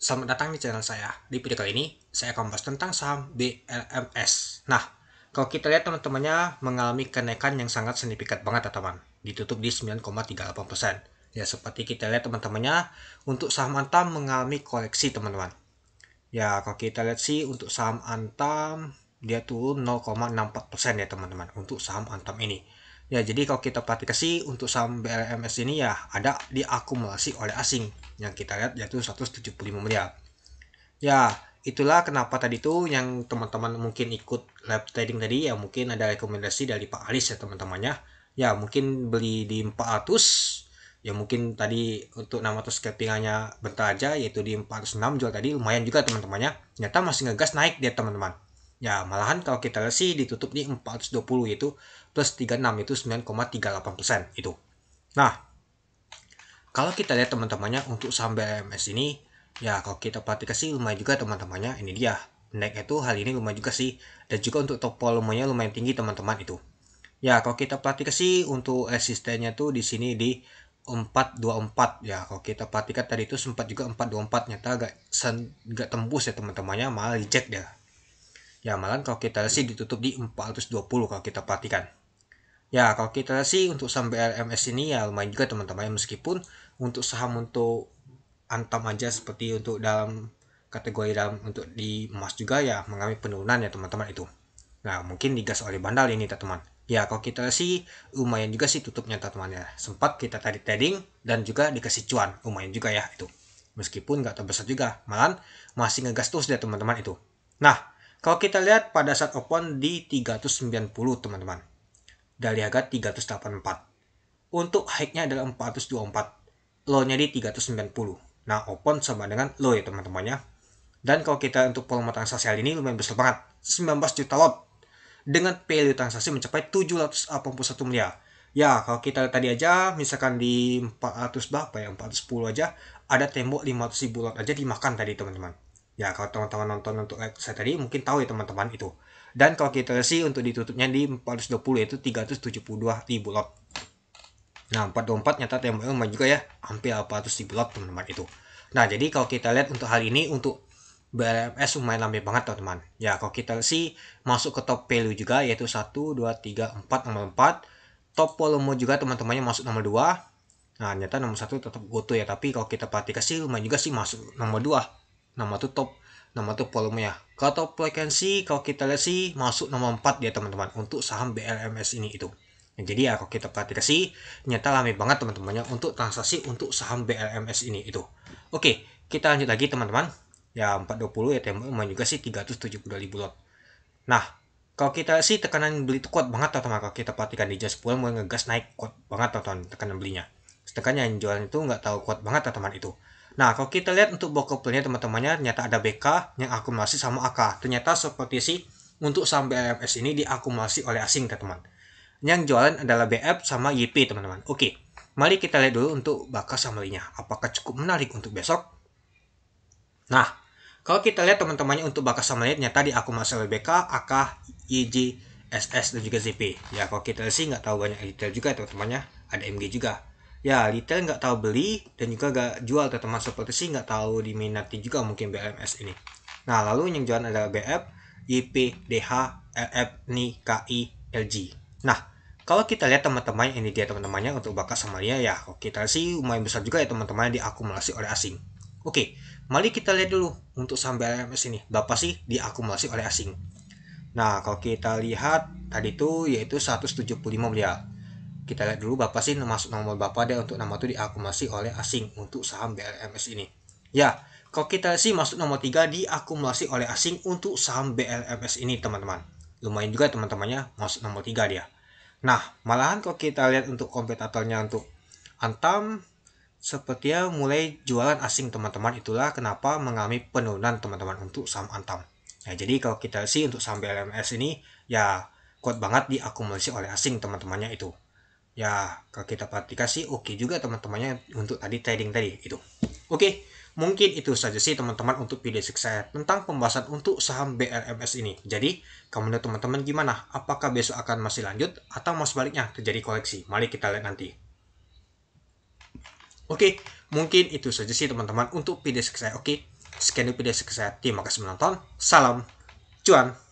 Selamat datang di channel saya. Di video kali ini, saya akan membahas tentang saham BLMS. Nah, kalau kita lihat teman-temannya mengalami kenaikan yang sangat signifikan banget ya teman. Ditutup di 9,38%. Ya, seperti kita lihat teman-temannya, untuk saham Antam mengalami koleksi teman-teman. Ya, kalau kita lihat sih untuk saham Antam, dia turun 0,64% ya teman-teman untuk saham Antam ini. Ya, jadi kalau kita perhatikan sih untuk saham BLMS ini ya ada diakumulasi oleh asing yang kita lihat yaitu 175 miliar. Ya, itulah kenapa tadi tuh yang teman-teman mungkin ikut live trading tadi ya mungkin ada rekomendasi dari Pak Alis ya teman-temannya. Ya, mungkin beli di 400 ya mungkin tadi untuk nama atau scalpingannya bentar aja yaitu di 406 jual tadi lumayan juga teman-temannya. Ternyata masih ngegas naik dia teman-teman. Ya, malahan kalau kita lihat sih ditutup di 420 yaitu plus 36 itu 9,38% itu. Nah, kalau kita lihat teman-temannya untuk saham BLMS ini, ya kalau kita perhatikan sih lumayan juga teman-temannya. Ini dia, naiknya itu hal ini lumayan juga sih. Dan juga untuk top volumenya lumayan tinggi teman-teman itu. Ya kalau kita perhatikan sih untuk resistennya tuh di sini di 424 ya. Kalau kita perhatikan tadi itu sempat juga 424 nyata agak tembus ya teman-temannya, malah reject ya. Ya malah kalau kita lihat sih ditutup di 420 kalau kita perhatikan. Ya, kalau kita sih untuk saham BLMS ini ya lumayan juga teman-teman meskipun untuk saham untuk Antam aja seperti untuk dalam kategori dalam untuk di emas juga ya mengalami penurunan ya teman-teman itu. Nah, mungkin digas oleh bandal ini teman-teman. Ya, kalau kita sih lumayan juga sih tutupnya teman-teman ya. Sempat kita tadi trading dan juga dikasih cuan, lumayan juga ya itu. Meskipun nggak terbesar juga, malah masih ngegas terus ya teman-teman itu. Nah, kalau kita lihat pada saat open di 390 teman-teman dari harga 384. Untuk high-nya adalah 424. Low-nya di 390. Nah, open sama dengan low ya teman-temannya. Dan kalau kita untuk volume transaksi hari ini lumayan besar banget. 19 juta lot. Dengan value transaksi mencapai 781 miliar. Ya, kalau kita tadi aja, misalkan di 400 berapa ya, 410 aja, ada tembok 500 ribu lot aja dimakan tadi teman-teman. Ya, kalau teman-teman nonton untuk saya tadi mungkin tahu ya teman-teman itu. Dan kalau kita sih untuk ditutupnya di 420 yaitu 372 ribu lot. Nah, 424 nyata temboknya lumayan juga ya, hampir 400 ribu lot teman-teman itu. Nah, jadi kalau kita lihat untuk hal ini untuk BLMS lumayan lambe banget teman-teman. Ya, kalau kita sih masuk ke top value juga yaitu 1, 2, 3, 4, nomor 4. Top volume juga teman-temannya masuk nomor 2. Nah, nyata nomor 1 tetap goto ya, tapi kalau kita perhatikan sih lumayan juga sih masuk nomor 2. Nomor 1 top, nomor 1 volumenya. Kalau top frekuensi kalau kita lihat sih masuk nomor 4 ya teman-teman untuk saham BLMS ini itu. Nah, jadi ya kalau kita perhatikan sih nyata rame banget teman-temannya untuk transaksi untuk saham BLMS ini itu. Oke, kita lanjut lagi teman-teman. Ya 420 ya tembok lumayan juga sih 372 ribu lot. Nah, kalau kita sih tekanan beli itu kuat banget teman-teman. Kalau kita perhatikan di JAS 10 mulai ngegas naik kuat banget teman-teman tekanan belinya. Sedangkan yang jualan itu nggak tahu kuat banget teman-teman itu. Nah, kalau kita lihat untuk broker plan teman-temannya ternyata ada BK yang akumulasi sama AK. Ternyata seperti sih untuk saham BLMS ini diakumulasi oleh asing teman-teman. Yang jualan adalah BF sama YP teman-teman. Oke, mari kita lihat dulu untuk bakal summary-nya. Apakah cukup menarik untuk besok? Nah, kalau kita lihat teman-temannya untuk bakal summary nyata diakumulasi oleh BK, AK, YJ, SS dan juga ZP. Ya, kalau kita sih nggak tahu banyak detail juga teman-temannya. Ada MG juga. Ya, retail nggak tahu beli dan juga nggak jual teman-teman seperti sih nggak tahu diminati juga mungkin BLMS ini. Nah, lalu yang jualan adalah BF, YP, DH, LF, NI, KI, LG. Nah, kalau kita lihat teman-teman ini dia teman-temannya untuk bakat Samaria ya, kita sih lumayan besar juga ya teman-teman diakumulasi oleh asing. Oke, mari kita lihat dulu untuk saham BLMS ini berapa sih diakumulasi oleh asing. Nah, kalau kita lihat tadi itu yaitu 175 miliar. Kita lihat dulu berapa sih masuk nomor berapa dia untuk nama itu diakumulasi oleh asing untuk saham BLMS ini. Ya, kalau kita sih masuk nomor 3 diakumulasi oleh asing untuk saham BLMS ini teman-teman. Lumayan juga teman-temannya masuk nomor 3 dia. Nah, malahan kalau kita lihat untuk kompetitornya untuk Antam sepertinya mulai jualan asing teman-teman, itulah kenapa mengalami penurunan teman-teman untuk saham Antam. Nah, jadi kalau kita sih untuk saham BLMS ini ya kuat banget diakumulasi oleh asing teman-temannya itu. Ya, kalau kita perhatikan sih oke juga teman-temannya untuk tadi trading tadi itu. Oke, mungkin itu saja sih teman-teman untuk video saya tentang pembahasan untuk saham BLMS ini. Jadi, kamu menurut teman-teman gimana? Apakah besok akan masih lanjut atau mau sebaliknya terjadi koleksi? Mari kita lihat nanti. Oke, mungkin itu saja sih teman-teman untuk video saya. Oke, Sekian video saya. Terima kasih menonton. Salam cuan.